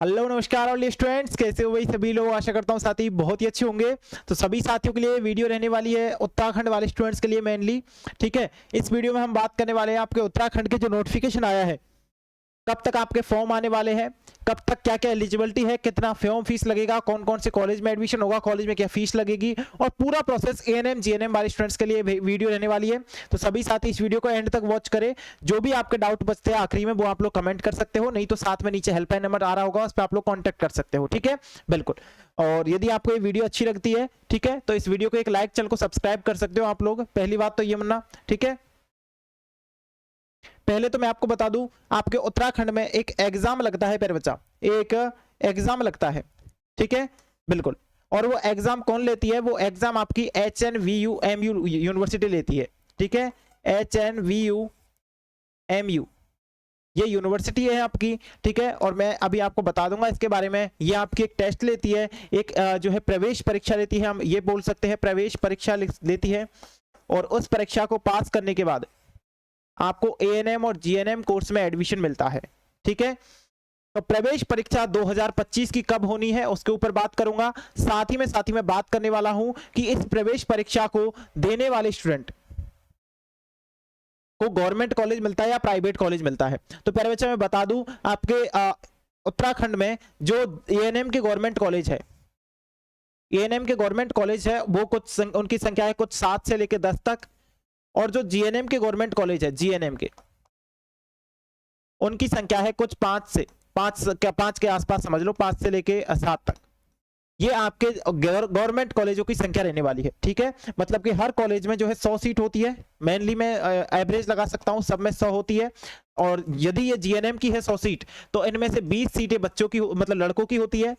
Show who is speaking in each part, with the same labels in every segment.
Speaker 1: Hello नमस्कार और students, कैसे हो भाई सभी लोग। आशा करता हूँ साथी बहुत ही अच्छे होंगे। तो सभी साथियों के लिए वीडियो रहने वाली है उत्तराखंड वाले स्टूडेंट्स के लिए मेनली। ठीक है, इस वीडियो में हम बात करने वाले हैं आपके उत्तराखंड के जो नोटिफिकेशन आया है, कब तक आपके फॉर्म आने वाले हैं, कब तक क्या क्या एलिजिबिलिटी है, कितना फॉर्म फीस लगेगा, कौन कौन से कॉलेज में एडमिशन होगा, कॉलेज में क्या फीस लगेगी, और पूरा प्रोसेस एएनएम जीएनएम वाले स्टूडेंट्स के लिए वीडियो रहने वाली है। तो सभी साथी इस वीडियो को एंड तक वॉच करें। जो भी आपके डाउट बचते हैं आखिरी में वो आप लोग कमेंट कर सकते हो, नहीं तो साथ में नीचे हेल्पलाइन नंबर आ रहा होगा, उस पर आप लोग कॉन्टैक्ट कर सकते हो। ठीक है, बिल्कुल। और यदि आपको ये वीडियो अच्छी लगती है, ठीक है, तो इस वीडियो को एक लाइक, चैनल को सब्सक्राइब कर सकते हो आप लोग। पहली बात तो ये मानना, ठीक है। पहले तो मैं आपको बता दूं, आपके उत्तराखंड में एक एग्जाम लगता है प्यारे बच्चा, एक एग्जाम लगता है। ठीक है, बिल्कुल। और वो एग्जाम कौन लेती है? वो एग्जाम आपकी HNVUMU यूनिवर्सिटी लेती है। ठीक है, HNVUMU ये यूनिवर्सिटी है आपकी। ठीक है, और मैं अभी आपको बता दूंगा इसके बारे में। ये आपकी एक टेस्ट लेती है, एक जो है प्रवेश परीक्षा लेती है, हम ये बोल सकते हैं प्रवेश परीक्षा लेती है। और उस परीक्षा को पास करने के बाद आपको एएनएम और जीएनएम कोर्स में एडमिशन मिलता है। ठीक है, तो प्रवेश परीक्षा 2025 की कब होनी है उसके ऊपर बात करूंगा। साथ ही में बात करने वाला हूं कि इस प्रवेश परीक्षा को देने वाले स्टूडेंट को गवर्नमेंट कॉलेज मिलता है या प्राइवेट कॉलेज मिलता है। तो पहले बच्चा मैं बता दूं, आपके उत्तराखंड में जो एएनएम के गवर्नमेंट कॉलेज है, एएनएम के गवर्नमेंट कॉलेज है वो कुछ उनकी संख्या है कुछ 7 से लेकर 10 तक। और जो जीएनएम के गवर्नमेंट कॉलेज है, जीएनएम के, उनकी संख्या है कुछ 5 के आसपास समझ लो, 5 से लेके 7 तक। ये आपके गवर्नमेंट कॉलेजों की संख्या रहने वाली है। ठीक है, मतलब कि हर कॉलेज में जो है 100 सीट होती है। मेनली मैं एवरेज लगा सकता हूं, सब में 100 होती है। और यदि ये जीएनएम की है 100 सीट, तो इनमें से 20 सीटें बच्चों की मतलब लड़कों की होती है।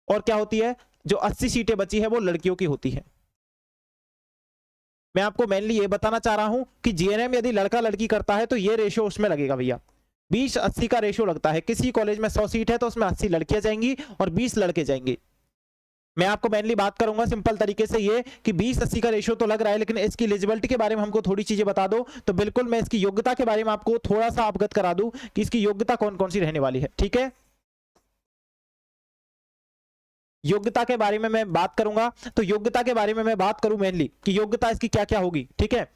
Speaker 1: और क्या होती है, जो 80 सीटें बची है वो लड़कियों की होती है। मैं आपको मेनली ये बताना चाह रहा हूं कि जीएनएम यदि लड़का लड़की करता है तो ये रेशियो उसमें लगेगा भैया, 20-80 का रेशियो लगता है। किसी कॉलेज में 100 सीट है तो उसमें 80 लड़कियां जाएंगी और 20 लड़के जाएंगे। मैं आपको मेनली बात करूंगा सिंपल तरीके से ये कि 20-80 का रेशियो तो लग रहा है, लेकिन इसकी एलिजिबिलिटी के बारे में हमको थोड़ी चीजें बता दो। तो बिल्कुल मैं इसकी योग्यता के बारे में आपको थोड़ा सा अवगत करा दूं कि इसकी योग्यता कौन कौन सी रहने वाली है। ठीक है, योग्यता के बारे में मैं बात करूंगा। तो योग्यता के बारे में मैं बात करूं मेनली कि योग्यता इसकी क्या क्या होगी। ठीक है,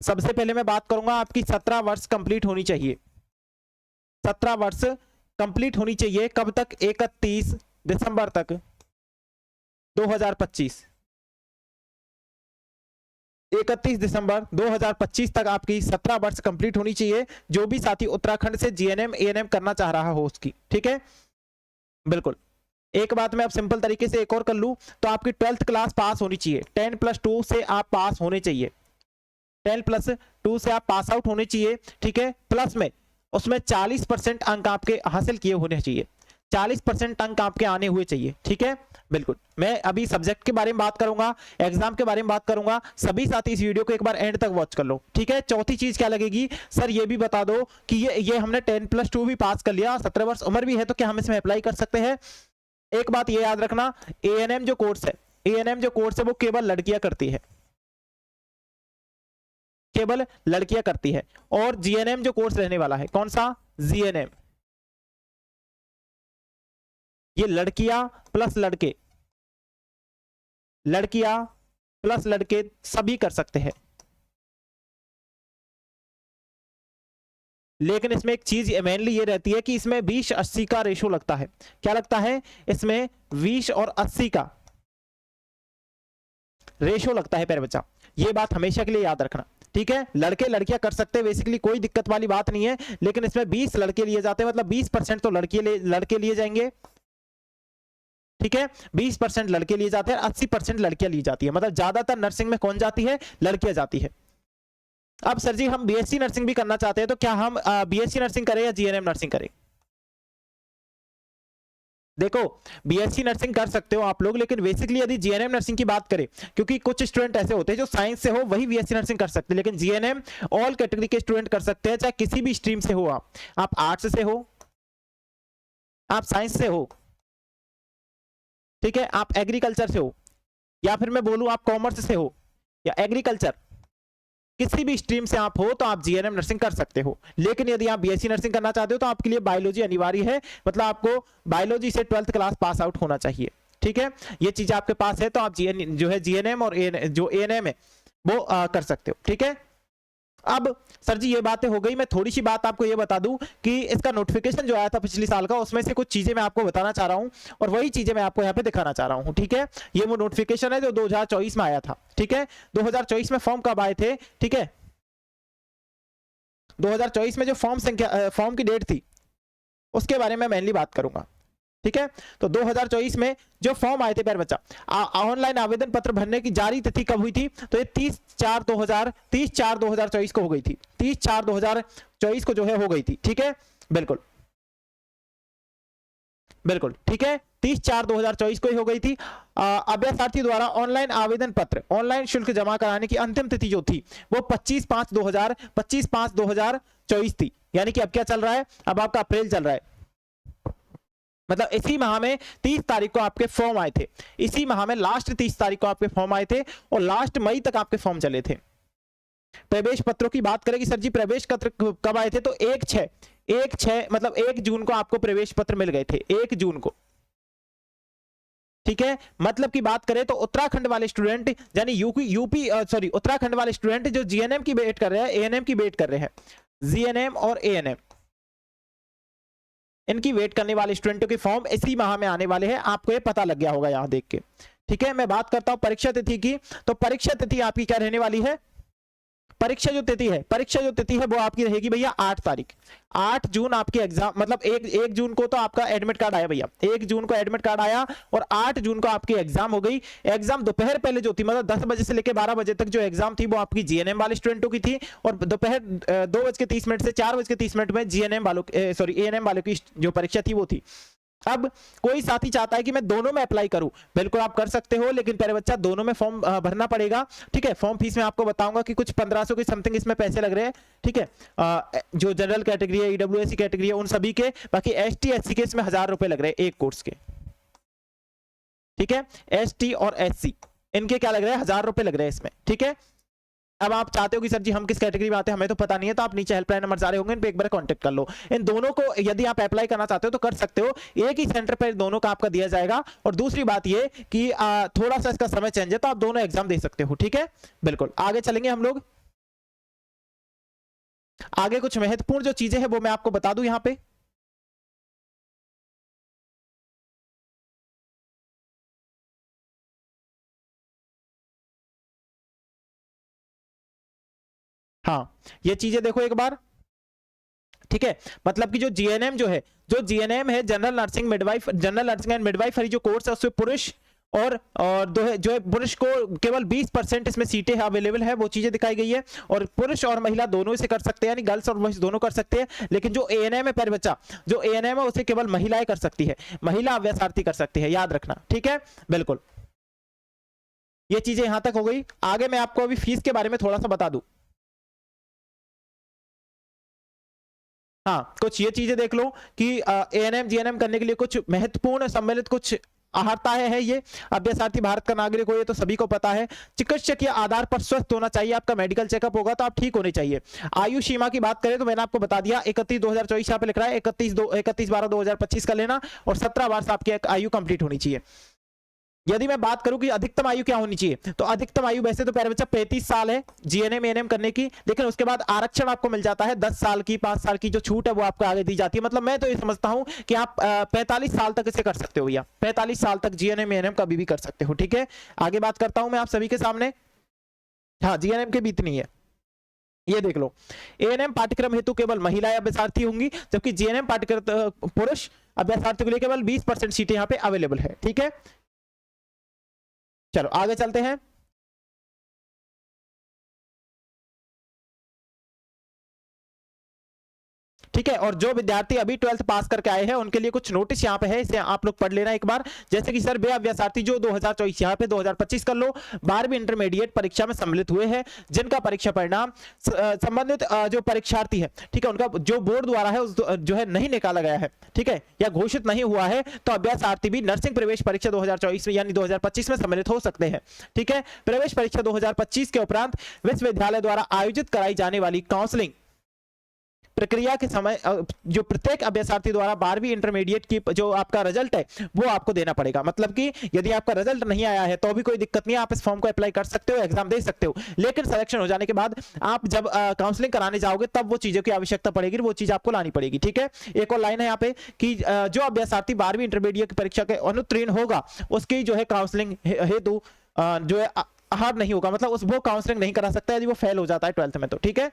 Speaker 1: सबसे पहले मैं बात करूंगा आपकी 17 वर्ष कंप्लीट होनी चाहिए। 17 वर्ष कंप्लीट होनी चाहिए कब तक? 31 दिसंबर तक 2025। 31 दिसंबर 2025 तक आपकी 17 वर्ष कंप्लीट होनी चाहिए, जो भी साथी उत्तराखंड से जीएनएम एएनएम करना चाह रहा हो उसकी। ठीक है, बिल्कुल। एक बात मैं अब सिंपल तरीके से एक और कर लूं, तो आपकी 12th क्लास पास होनी चाहिए। 10+2 से आप पास होने चाहिए, 10+2 से आप पास आउट होने चाहिए। ठीक है, प्लस में उसमें 40% अंक आपके हासिल किए होने चाहिए, 40% अंक आपके आने हुए चाहिए। ठीक है, बिल्कुल। मैं अभी सब्जेक्ट के बारे में बात करूंगा, एग्जाम के बारे में बात करूंगा। सभी साथी इस वीडियो को एक बार एंड तक वॉच कर लो। ठीक है, चौथी चीज क्या लगेगी? सर ये भी बता दो कि ये हमने 10+2 भी पास कर लिया, 17 वर्ष उम्र भी है, तो क्या हम इसमें अप्लाई कर सकते हैं? एक बात ये याद रखना, एएनएम जो कोर्स है, एएनएम जो कोर्स है वो केवल लड़कियां करती है, केवल लड़कियां करती है। और जीएनएम जो कोर्स रहने वाला है, कौन सा? जीएनएम, ये लड़कियां प्लस लड़के, लड़कियां प्लस लड़के सभी कर सकते हैं। लेकिन इसमें एक चीज मेनली ये रहती है कि इसमें 20-80 का रेशो लगता है। क्या लगता है इसमें? 20 और 80 का रेशो लगता है प्यारे बच्चा, ये बात हमेशा के लिए याद रखना। ठीक है, लड़के लड़कियां कर सकते हैं, बेसिकली कोई दिक्कत वाली बात नहीं है। लेकिन इसमें 20 लड़के लिए जाते हैं, मतलब 20% तो लड़के लिए जाएंगे। ठीक है, 20% लड़के लिए जाते हैं, 80% लड़कियां ली जाती है। मतलब ज्यादातर नर्सिंग में कौन जाती है? लड़कियां जाती है। अब सर जी हम बीएससी नर्सिंग भी करना चाहते हैं, तो क्या हम बीएससी नर्सिंग करें या जीएनएम नर्सिंग करें? देखो, बीएससी नर्सिंग कर सकते हो आप लोग, लेकिन बेसिकली यदि जीएनएम नर्सिंग की बात करें, क्योंकि कुछ स्टूडेंट ऐसे होते हैं जो साइंस से हो वही बीएससी नर्सिंग कर सकते हैं, लेकिन जीएनएम ऑल कैटेगरी के स्टूडेंट कर सकते हैं, चाहे किसी भी स्ट्रीम से हो। आप आर्ट्स से हो, आप साइंस से हो, ठीक है, आप एग्रीकल्चर से हो, या फिर मैं बोलूं आप कॉमर्स से हो या एग्रीकल्चर, किसी भी स्ट्रीम से आप हो तो आप जीएनएम नर्सिंग कर सकते हो। लेकिन यदि आप बीएससी नर्सिंग करना चाहते हो तो आपके लिए बायोलॉजी अनिवार्य है, मतलब आपको बायोलॉजी से 12th क्लास पास आउट होना चाहिए। ठीक है, ये चीज आपके पास है तो आप जो है जीएनएम और जो एएनएम है वो कर सकते हो। ठीक है, अब सर जी ये बातें हो गई, मैं थोड़ी सी बात आपको ये बता दूं कि इसका नोटिफिकेशन जो आया था पिछले साल का, उसमें से कुछ चीजें मैं आपको बताना चाह रहा हूं और वही चीजें मैं आपको यहाँ पे दिखाना चाह रहा हूं। ठीक है, ये वो नोटिफिकेशन है जो 2024 में आया था। ठीक है, 2024 में फॉर्म कब आए थे? ठीक है, 2024 में जो फॉर्म की डेट थी उसके बारे में मेनली बात करूंगा। ठीक है, तो 2024 में जो फॉर्म आए थे प्यारे बच्चा, ऑनलाइन आवेदन पत्र भरने की जारी तिथि कब हुई थी? तो ये 30/4/2024 को हो गई थी। 30/4/2024 को जो है हो गई थी। ठीक है, बिल्कुल बिल्कुल ठीक है, 30/4/2024 को ही हो गई थी। अभ्यर्थी द्वारा ऑनलाइन आवेदन पत्र, ऑनलाइन शुल्क जमा कराने की अंतिम तिथि जो थी वो 25/5/2024 थी। यानी कि अब क्या चल रहा है? अब आपका अप्रैल चल रहा है, मतलब इसी माह में 30 तारीख को आपके फॉर्म आए थे। इसी माह में लास्ट 30 तारीख को आपके फॉर्म आए थे और लास्ट मई तक आपके फॉर्म चले थे। प्रवेश पत्रों की बात करें कि सर जी प्रवेश पत्र कब आए थे? तो 1/6 मतलब 1 जून को आपको प्रवेश पत्र मिल गए थे, 1 जून को। ठीक है, मतलब की बात करें तो उत्तराखंड वाले स्टूडेंट यानी यूपी सॉरी उत्तराखंड वाले स्टूडेंट जो जीएनएम की वेट कर रहे हैं, एएनएम की वेट कर रहे हैं, जीएनएम और एएनएम इनकी वेट करने वाले स्टूडेंटों के फॉर्म इसी माह में आने वाले हैं। आपको ये पता लग गया होगा यहां देख के। ठीक है, मैं बात करता हूं परीक्षा तिथि की, तो परीक्षा तिथि आपकी क्या रहने वाली है? परीक्षा जो तिथि है वो आपकी रहेगी भैया 8 तारीख। 8 जून आपके एग्जाम, मतलब 1 जून को तो आपका एडमिट कार्ड आया भैया, 1 जून को एडमिट कार्ड आया और 8 जून को आपकी एग्जाम हो गई। एग्जाम दोपहर पहले जो थी, मतलब 10 बजे से लेकर 12 बजे तक जो एग्जाम थी वो आपकी जीएनएम वाले स्टूडेंटों की थी और दोपहर 2:30 से 4:30 में जीएनएम वालों सॉरी एएनएम वालों की जो परीक्षा थी वो थी। अब कोई साथी चाहता है कि मैं दोनों में अप्लाई करूं, बिल्कुल आप कर सकते हो, लेकिन प्यारे बच्चा दोनों में फॉर्म भरना पड़ेगा। ठीक है, फॉर्म फीस में आपको बताऊंगा कि कुछ 1500 के समथिंग इसमें पैसे लग रहे हैं। ठीक है, जो जनरल कैटेगरी है, ईडब्ल्यूएससी कैटेगरी है, उन सभी के, बाकी एसटी एससी के इसमें 1000 रुपए लग रहे हैं एक कोर्स के। ठीक है, एसटी और एससी इनके क्या लग रहे हैं? 1000 रुपए लग रहे हैं इसमें। ठीक है, अब आप चाहते हो कि सर जी हम किस कैटेगरी में आते हैं हमें तो पता नहीं है, तो आप नीचे हेल्पलाइन नंबर आ रहे होंगे, इन पे एक बार कांटेक्ट कर लो। इन दोनों को यदि आप अप्लाई करना चाहते हो तो कर सकते हो, एक ही सेंटर पर दोनों का आपका दिया जाएगा। और दूसरी बात ये कि थोड़ा सा इसका समय चेंज है तो आप दोनों एग्जाम दे सकते हो। ठीक है, बिल्कुल आगे चलेंगे हम लोग। आगे कुछ महत्वपूर्ण जो चीजें हैं वो मैं आपको बता दूं यहां पे। हाँ, ये चीजें देखो एक बार। ठीक है, मतलब कि जो जीएनएम जो है, जो जीएनएम है general nursing midwife, general nursing and midwifery जो कोर्स है उसमें पुरुष और जो है पुरुष को केवल 20% इसमें सीटें अवेलेबल है, वो चीजें दिखाई गई है। और पुरुष और महिला दोनों इसे कर सकते हैं, यानी गर्ल्स और बॉयज दोनों कर सकते हैं। लेकिन जो एएनएम है प्यारे बच्चा, जो एएनएम है उसे केवल महिलाएं कर सकती है, महिला अभ्यर्थी कर सकती है, याद रखना। ठीक है, बिल्कुल ये चीजें यहां तक हो गई। आगे मैं आपको अभी फीस के बारे में थोड़ा सा बता दूं। हाँ, कुछ ये चीजें देख लो कि एएनएम जीएनएम करने के लिए कुछ महत्वपूर्ण सम्मिलित कुछ अहर्ताएं है। ये अभ्यर्थी भारत का नागरिक हो, ये तो सभी को पता है। चिकित्सकीय आधार पर स्वस्थ होना चाहिए, आपका मेडिकल चेकअप होगा तो आप ठीक होने चाहिए। आयु सीमा की बात करें तो मैंने आपको बता दिया 31/2024 यहाँ पे लिख रहा है, 31/12/2025 का लेना और 17 वर्ष आपकी आयु कंप्लीट होनी चाहिए। यदि मैं बात करूं कि अधिकतम आयु क्या होनी चाहिए, तो अधिकतम आयु वैसे तो प्यारे बच्चा 35 साल है जीएनएम एएनएम करने की, लेकिन उसके बाद आरक्षण आपको मिल जाता है 10 साल की, 5 साल की जो छूट है वो आपको आगे दी जाती है। मतलब मैं तो ये समझता हूं कि आप 45 साल तक इसे कर सकते हो भैया, 45 साल तक जीएनएम एएनएम कभी भी कर सकते हो। ठीक है, आगे बात करता हूं मैं आप सभी के सामने। हाँ, जीएनएम के भी इतनी है, ये देख लो। एएनएम पाठ्यक्रम हेतु केवल महिलाएं अभ्यर्थी होंगी, जबकि जीएनएम पाठ्यक्रम पुरुष अभ्यर्थी के लिए केवल 20% सीटें यहाँ पे अवेलेबल है। ठीक है, चलो आगे चलते हैं। ठीक है। और जो विद्यार्थी अभी 12th पास करके आए हैं उनके लिए कुछ नोटिस यहाँ पे है, इसे आप लोग पढ़ लेना एक बार। जैसे कि सर वे अभ्यासार्थी जो 2024 यहाँ पे 2025 कर लो 12वीं इंटरमीडिएट परीक्षा में सम्मिलित हुए हैं, जिनका परीक्षा परिणाम संबंधित जो परीक्षार्थी है, ठीक है, उनका जो बोर्ड द्वारा है जो है नहीं निकाला गया है, ठीक है, या घोषित नहीं हुआ है, तो अभ्यासार्थी भी नर्सिंग प्रवेश परीक्षा 2024 में यानी 2025 में सम्मिलित हो सकते हैं। ठीक है। प्रवेश परीक्षा 2025 के उपरांत विश्वविद्यालय द्वारा आयोजित कराई जाने वाली काउंसलिंग प्रक्रिया के समय जो प्रत्येक अभ्यासार्थी द्वारा 12वीं इंटरमीडिएट की जो आपका रिजल्ट है वो आपको देना पड़ेगा। मतलब कि यदि आपका रिजल्ट नहीं आया है तो भी कोई दिक्कत नहीं है, आप इस फॉर्म को अप्लाई कर सकते हो, एग्जाम दे सकते हो, लेकिन सिलेक्शन हो जाने के बाद आप जब काउंसलिंग कराने जाओगे तब वो चीजों की आवश्यकता पड़ेगी, वो चीज आपको लानी पड़ेगी। ठीक है। एक और लाइन है यहाँ पे कि जो अभ्यासार्थी 12वीं इंटरमीडिएट की परीक्षा के अनुत्तीर्ण होगा उसकी जो है काउंसलिंग हेतु जो है हार नहीं होगा, मतलब वो काउंसलिंग नहीं करा सकता यदि वो फेल हो जाता है 12th में तो। ठीक है।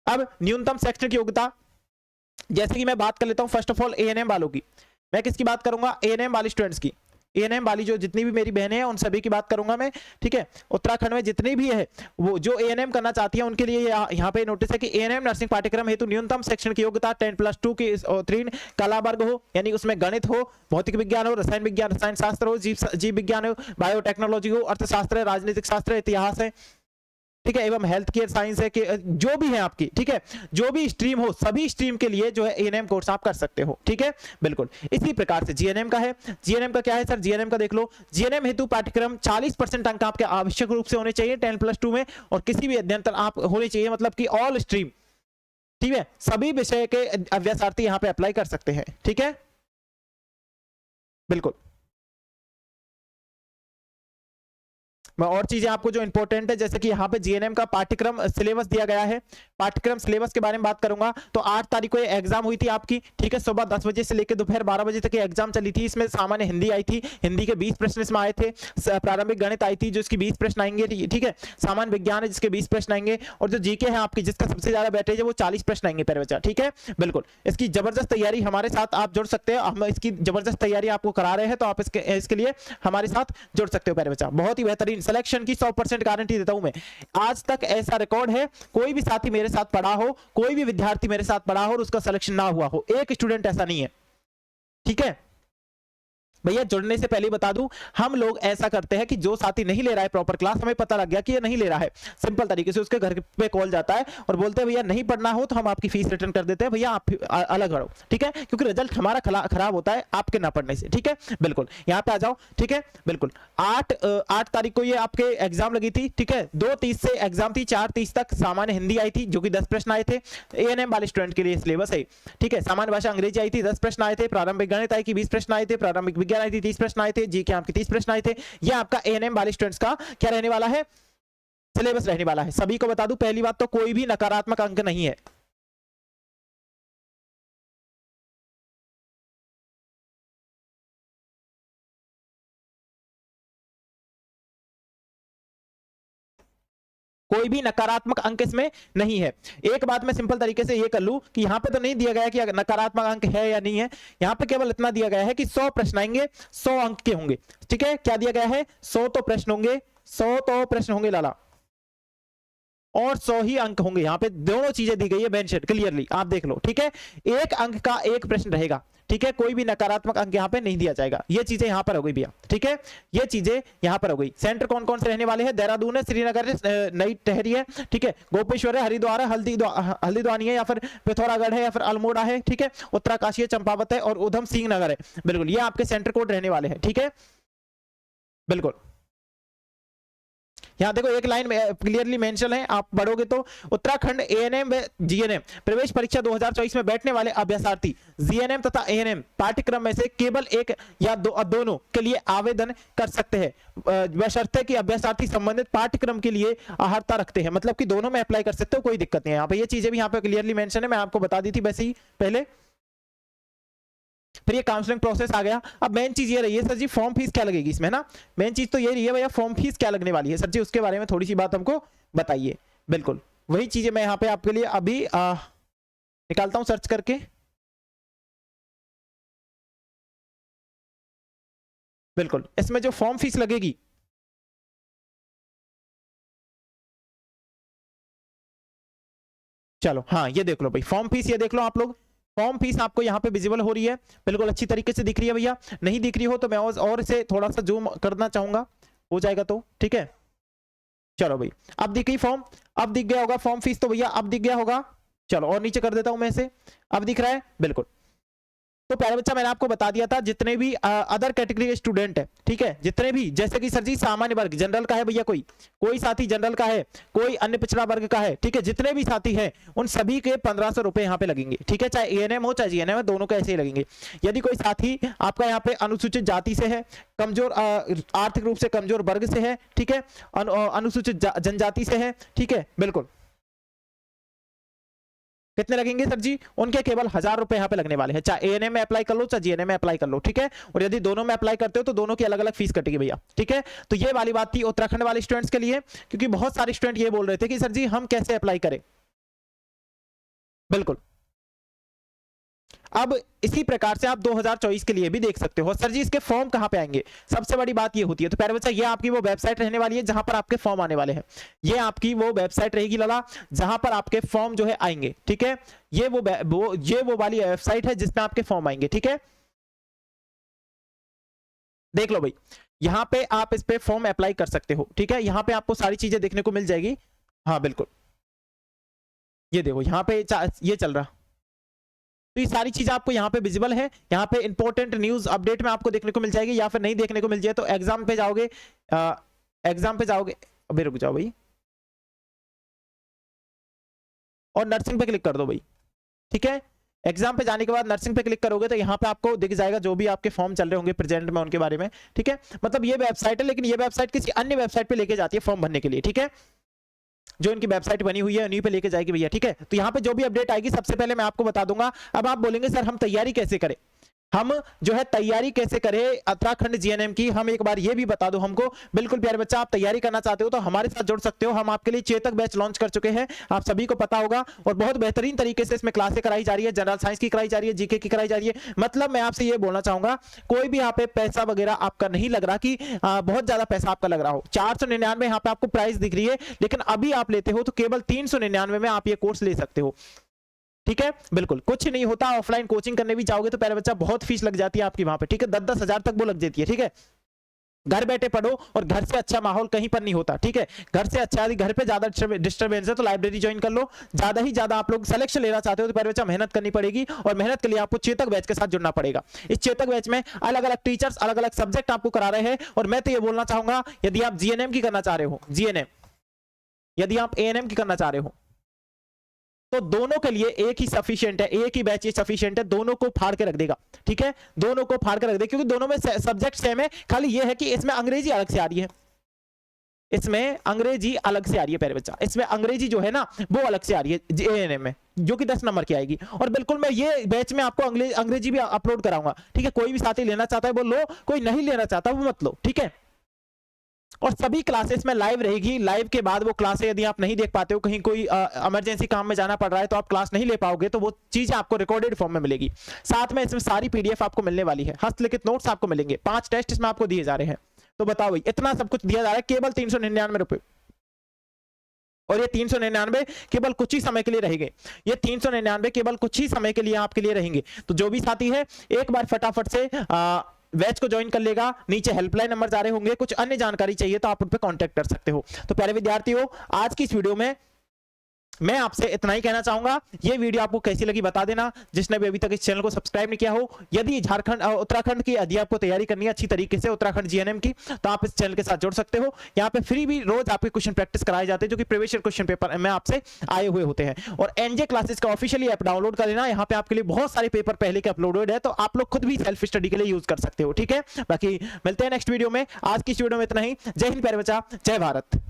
Speaker 1: अब न्यूनतम शैक्षणिक योग्यता, जैसे कि मैं बात कर लेता हूं फर्स्ट ऑफ ऑल एएनएम वालों की। मैं किसकी बात करूंगा? एएनएम वाली स्टूडेंट्स की। एएनएम वाली जो जितनी भी मेरी बहनें हैं उन सभी की बात करूंगा मैं। ठीक है। उत्तराखंड में जितनी भी है वो जो एएनएम करना चाहती है उनके लिए यहाँ पे नोटिस है कि एएनएम नर्सिंग पाठ्यक्रम हेतु न्यूनतम शैक्षणिक योग्यता 10+2 की उत्तीर्ण कला वर्ग हो, यानी उसमें गणित हो, भौतिक विज्ञान हो, रसायन विज्ञान रसायन शास्त्र हो, जीव विज्ञान हो, बायोटेक्नोलॉजी हो, अर्थशास्त्र, राजनीतिक शास्त्र, इतिहास है, ठीक है, एवं हेल्थ केयर साइंस है, कि जो भी है आपकी, ठीक है, जो भी स्ट्रीम हो सभी स्ट्रीम के लिए जो है एएनएम कोर्स आप कर सकते हो। ठीक है। बिल्कुल इसी प्रकार से जीएनएम का है। जीएनएम का क्या है सर? जीएनएम का देख लो, जीएनएम हेतु पाठ्यक्रम 40% अंक आपके आवश्यक रूप से होने चाहिए 10+2 में, और किसी भी अध्ययन आप होने चाहिए, मतलब कि ऑल स्ट्रीम, ठीक है, सभी विषय के अभ्यासार्थी यहाँ पे अप्लाई कर सकते हैं। ठीक है। बिल्कुल। मैं और चीजें आपको जो इंपॉर्टेंट है, जैसे कि यहाँ पे जीएनएम का पाठ्यक्रम सिलेबस दिया गया है, पाठ्यक्रम सिलेबस के बारे में बात करूंगा तो 8 तारीख को ये एग्जाम हुई थी आपकी। ठीक है। सुबह 10 बजे से लेकर दोपहर 12 बजे तक ये एग्जाम चली थी। इसमें सामान्य हिंदी आई थी, हिंदी के 20 प्रश्न इसमें आए थे, प्रारंभिक गणित आई थी जिसकी 20 प्रश्न आएंगे, ठीक है, सामान्य विज्ञान है जिसके 20 प्रश्न आएंगे, और जो जीके है आपकी जिसका सबसे ज्यादा बैटेज है वो 40 प्रश्न आएंगे पर बच्चा। ठीक है। बिल्कुल इसकी जबरदस्त तैयारी हमारे साथ आप जुड़ सकते हो, हम इसकी जबरदस्त तैयारी आपको करा रहे हैं, तो आप इसके लिए हमारे साथ जुड़ सकते हो प्यारे बच्चा। बहुत ही बेहतरीन सिलेक्शन की 100% गारंटी देता हूं मैं। आज तक ऐसा रिकॉर्ड है, कोई भी साथी मेरे साथ पढ़ा हो, कोई भी विद्यार्थी मेरे साथ पढ़ा हो और उसका सिलेक्शन ना हुआ हो, एक स्टूडेंट ऐसा नहीं है। ठीक है। भैया जुड़ने से पहले बता दूं, हम लोग ऐसा करते हैं कि जो साथी नहीं ले रहा है प्रॉपर क्लास, हमें पता लग गया कि ये नहीं ले रहा है, सिंपल तरीके से उसके घर पे कॉल जाता है और बोलते हैं भैया नहीं पढ़ना हो तो हम आपकी फीस रिटर्न कर देते हैं, भैया आप अलग बढ़ो। ठीक है। क्योंकि रिजल्ट हमारा खराब होता है आपके ना पढ़ने से। ठीक है। बिल्कुल यहाँ पे आ जाओ। ठीक है। बिल्कुल 8 तारीख को ये आपके एग्जाम लगी थी। ठीक है। 2:30 से एग्जाम थी, 4:30 तक सामान्य हिंदी आई थी जो कि 10 प्रश्न आए थे। एएनएम वाले स्टूडेंट के लिए सिलेबस है। ठीक है। सामान्य भाषा अंग्रेजी आई थी, 10 प्रश्न आए थे, प्रारंभिक गणित आई कि 20 प्रश्न आए थे, प्रारंभिक विज्ञान आई थी 30 प्रश्न आए थे, जी के आपके 30 प्रश्न आए थे। ये आपका एएनएम वाले स्टूडेंट्स का क्या रहने वाला है? सिलेबस रहने वाला है। सभी को बता दूं पहली बात तो कोई भी नकारात्मक अंक नहीं है। कोई भी नकारात्मक अंक इसमें नहीं है। एक बात मैं सिंपल तरीके से ये कर लूं कि यहां पे तो नहीं दिया गया कि नकारात्मक अंक है या नहीं है, यहां पे केवल इतना दिया गया है कि 100 प्रश्न आएंगे, 100 अंक के होंगे। ठीक है। क्या दिया गया है? 100 तो प्रश्न होंगे, 100 तो प्रश्न होंगे लाला, और 100 ही अंक होंगे। यहां पे दोनों चीजें दी गई है मेंशन क्लियरली, आप देख लो। ठीक है। एक अंक का एक प्रश्न रहेगा। ठीक है। कोई भी नकारात्मक अंक यहां पे नहीं दिया जाएगा। ये चीजें यहां पर हो गई भैया। ठीक है। ये चीजें यहां पर हो गई। सेंटर कौन कौन से रहने वाले हैं? देहरादून है, श्रीनगर है, नई टहरी है, ठीक है, गोपेश्वर है, हरिद्वार है, हल्दीद्वानी है, या फिर पिथौरागढ़ है, या फिर अल्मोड़ा है, ठीक है, उत्तरकाशी है, चंपावत है, और उधम सिंह नगर है। बिल्कुल ये आपके सेंटर कोड रहने वाले हैं। ठीक है। बिल्कुल यहां देखो एक लाइन में क्लियरली मेंशन है, आप पढ़ोगे तो उत्तराखंड एएनएम व जीएनएम प्रवेश परीक्षा 2024 में बैठने वाले अभ्यासार्थी जीएनएम तथा एएनएम पाठ्यक्रम में से केवल एक या दोनों के लिए आवेदन कर सकते हैं, बशर्ते कि अभ्यासार्थी संबंधित पाठ्यक्रम के लिए अर्हता रखते हैं। मतलब कि दोनों में अप्लाई कर सकते हो, कोई दिक्कत नहीं है। यहाँ पे ये चीजें भी यहाँ पे क्लियरली मेंशन है, मैं आपको बता दी थी वैसे ही पहले। फिर ये काउंसलिंग प्रोसेस आ गया। अब मेन चीज ये रही है सर जी, फॉर्म फीस क्या लगेगी इसमें ना, मेन चीज तो ये रही है भैया, फॉर्म फीस क्या लगने वाली है सर जी, उसके बारे में थोड़ी सी बात हमको बताइए। बिल्कुल वही चीजें मैं यहाँ पे आपके लिए अभी निकालता हूँ सर्च करके। बिल्कुल इसमें जो फॉर्म फीस लगेगी, चलो हाँ ये देख लो भाई, फॉर्म फीस ये देख लो आप लोग, फॉर्म फीस आपको यहाँ पे विजिबल हो रही है, बिल्कुल अच्छी तरीके से दिख रही है भैया। नहीं दिख रही हो तो मैं और इसे थोड़ा सा जूम करना चाहूंगा, हो जाएगा तो ठीक है। चलो भाई अब दिख गई फॉर्म, अब दिख गया होगा फॉर्म फीस तो भैया अब दिख गया होगा। चलो और नीचे कर देता हूं मैं इसे, अब दिख रहा है बिल्कुल। तो प्यारे बच्चा मैंने आपको बता दिया था जितने भी अदर कैटेगरी के स्टूडेंट है, ठीक है, जितने भी, जैसे कि सर जी सामान्य वर्ग जनरल का है भैया, कोई साथी जनरल का है, कोई अन्य पिछड़ा वर्ग का है, ठीक है, जितने भी साथी हैं उन सभी के 1500 रुपए यहाँ पे लगेंगे, ठीक है, चाहे एएनएम हो चाहे जीएनएम हो, दोनों के ऐसे ही लगेंगे। यदि कोई साथी आपका यहाँ पे अनुसूचित जाति से है, कमजोर आर्थिक रूप से कमजोर वर्ग से है, ठीक है, अनुसूचित जनजाति से है, ठीक है, बिल्कुल, कितने लगेंगे सर जी, उनके केवल 1000 रुपए यहाँ पे लगने वाले हैं, चाहे एएनएम में अप्लाई कर लो चाहे जीएनएम में अप्लाई कर लो, ठीक है। और यदि दोनों में अप्लाई करते हो तो दोनों की अलग अलग फीस कटेगी भैया, ठीक है। तो ये वाली बात थी उत्तराखंड वाले स्टूडेंट्स के लिए, क्योंकि बहुत सारे स्टूडेंट ये बोल रहे थे कि सर जी हम कैसे अप्लाई करें, बिल्कुल। अब इसी प्रकार से आप 2024 के लिए भी देख सकते हो। सर जी इसके फॉर्म कहां पे आएंगे, सबसे बड़ी बात ये होती है। तो प्यारे बच्चा ये आपकी वो वेबसाइट रहने वाली है जहां पर आपके फॉर्म आने वाले हैं, ये आपकी वो वेबसाइट रहेगी लाला जहां पर आपके फॉर्म जो है आएंगे, ठीक है। ये वो वाली वेबसाइट है जिसमें आपके फॉर्म आएंगे, ठीक है। देख लो भाई यहां पे आप इस पे फॉर्म अप्लाई कर सकते हो, ठीक है। यहां पे आपको सारी चीजें देखने को मिल जाएगी, हाँ बिल्कुल, ये देखो यहाँ पे ये चल रहा, तो ये सारी चीजें आपको यहाँ पे विजिबल है। यहाँ पे इंपॉर्टेंट न्यूज अपडेट में आपको देखने को मिल जाएगी, या फिर नहीं देखने को मिल जाए तो एग्जाम पे जाओगे, अभी रुक जाओ भाई, और नर्सिंग पे क्लिक कर दो भाई, ठीक है। एग्जाम पे जाने के बाद नर्सिंग पे क्लिक करोगे तो यहाँ पे आपको दिख जाएगा जो भी आपके फॉर्म चल रहे होंगे प्रेजेंट में उनके बारे में, ठीक है। मतलब ये वेबसाइट है, लेकिन ये वेबसाइट किसी अन्य वेबसाइट पे लेके जाती है फॉर्म भरने के लिए, ठीक है। जो इनकी वेबसाइट बनी हुई है उन्हीं पे लेके जाएगी भैया, ठीक है। तो यहाँ पे जो भी अपडेट आएगी सबसे पहले मैं आपको बता दूंगा। अब आप बोलेंगे सर हम तैयारी कैसे करें, हम जो है तैयारी कैसे करें उत्तराखंड जीएनएम की, हम एक बार ये भी बता दो हमको। बिल्कुल प्यारे बच्चा, आप तैयारी करना चाहते हो तो हमारे साथ जुड़ सकते हो। हम आपके लिए चेतक बैच लॉन्च कर चुके हैं, आप सभी को पता होगा, और बहुत बेहतरीन तरीके से इसमें क्लासें कराई जा रही है, जनरल साइंस की कराई जा रही है, जीके की कराई जा रही है। मतलब मैं आपसे ये बोलना चाहूंगा कोई भी यहाँ पे पैसा वगैरह आपका नहीं लग रहा कि बहुत ज्यादा पैसा आपका लग रहा हो। 499 यहाँ पे आपको प्राइस दिख रही है, लेकिन अभी आप लेते हो तो केवल 399 में आप ये कोर्स ले सकते हो, ठीक है। बिल्कुल कुछ नहीं होता, ऑफलाइन कोचिंग करने भी जाओगे तो पहले बच्चा बहुत फीस लग जाती है आपकी वहां पे, ठीक है, 10-10 हजार तक वो लग जाती है, ठीक है। घर बैठे पढ़ो, और घर से अच्छा माहौल कहीं पर नहीं होता, ठीक है। घर से अच्छा, यदि घर पे ज्यादा डिस्टर्बेंस है तो लाइब्रेरी ज्वाइन कर लो। ज्यादा ही ज्यादा आप लोग सिलेक्शन लेना चाहते हो तो पहले बच्चा मेहनत करनी पड़ेगी, और मेहनत के लिए आपको चेतक बैच के साथ जुड़ना पड़ेगा। इस चेतक बैच में अलग अलग टीचर्स अलग अलग सब्जेक्ट आपको करा रहे हैं। और मैं तो ये बोलना चाहूंगा यदि आप जीएनएम की करना चाह रहे हो, जीएनएम, यदि आप एएनएम की करना चाह रहे हो तो दोनों के लिए एक ही सफिशिएंट है, एक ही बैच सफिशिएंट है, दोनों को फाड़ के रख देगा, ठीक है। दोनों को फाड़ के रख देगा, क्योंकि दोनों में सब्जेक्ट सेम है, खाली ये है कि इसमें अंग्रेजी अलग से आ रही है, इसमें अंग्रेजी अलग से आ रही है प्यारे बच्चा, इसमें अंग्रेजी जो है ना वो अलग से आ रही है एएनएम में, जो कि 10 नंबर की आएगी। और बिल्कुल मैं ये बैच में आपको अंग्रेजी भी अपलोड कराऊंगा, ठीक है। कोई भी साथी लेना चाहता है वो लो, कोई नहीं लेना चाहता वो मत लो, ठीक है। और सभी क्लासेस में लाइव रहेगी, लाइव के बाद वो क्लासें यदि आप नहीं देख पाते हो, कहीं कोई इमरजेंसी काम में जाना पड़ रहा है तो आप क्लास नहीं ले पाओगे, तो वो चीजें आपको रिकॉर्डेड फॉर्म में मिलेगी। साथ में इसमें सारी पीडीएफ आपको मिलने वाली है, हस्तलिखित नोट्स आपको मिलेंगे, 5 टेस्ट इसमें आपको दिए जा रहे हैं। तो बताओ भाई इतना सब कुछ दिया जा रहा है केवल 399 रुपए, और ये 399 केवल कुछ ही समय के लिए रहेंगे, ये 399 केवल कुछ ही समय के लिए आपके लिए रहेंगे। तो जो भी साथी है एक बार फटाफट से बैच को ज्वाइन कर लेगा। नीचे हेल्पलाइन नंबर जा रहे होंगे, कुछ अन्य जानकारी चाहिए तो आप उन पर कांटेक्ट कर सकते हो। तो प्यारे विद्यार्थियों, आज की इस वीडियो में मैं आपसे इतना ही कहना चाहूंगा। ये वीडियो आपको कैसी लगी बता देना, जिसने भी अभी तक इस चैनल को सब्सक्राइब नहीं किया हो। यदि झारखंड उत्तराखंड की यदि आपको तैयारी करनी है अच्छी तरीके से उत्तराखंड जीएनएम की, तो आप इस चैनल के साथ जुड़ सकते हो। यहाँ पे फ्री भी रोज आपके क्वेश्चन प्रैक्टिस कराए जाते हैं, जो कि प्रीवियस ईयर क्वेश्चन पेपर में आपसे आए हुए होते हैं। और एनजे क्लासेस का ऑफिशियली ऐप डाउनलोड कर लेना, यहाँ पे आपके लिए बहुत सारे पेपर पहले के अपलोडेड है, तो आप लोग खुद भी सेल्फ स्टडी के लिए यूज कर सकते हो, ठीक है। बाकी मिलते हैं नेक्स्ट वीडियो में। आज की इस वीडियो में इतना ही। जय हिंद प्यारे बच्चा, जय भारत।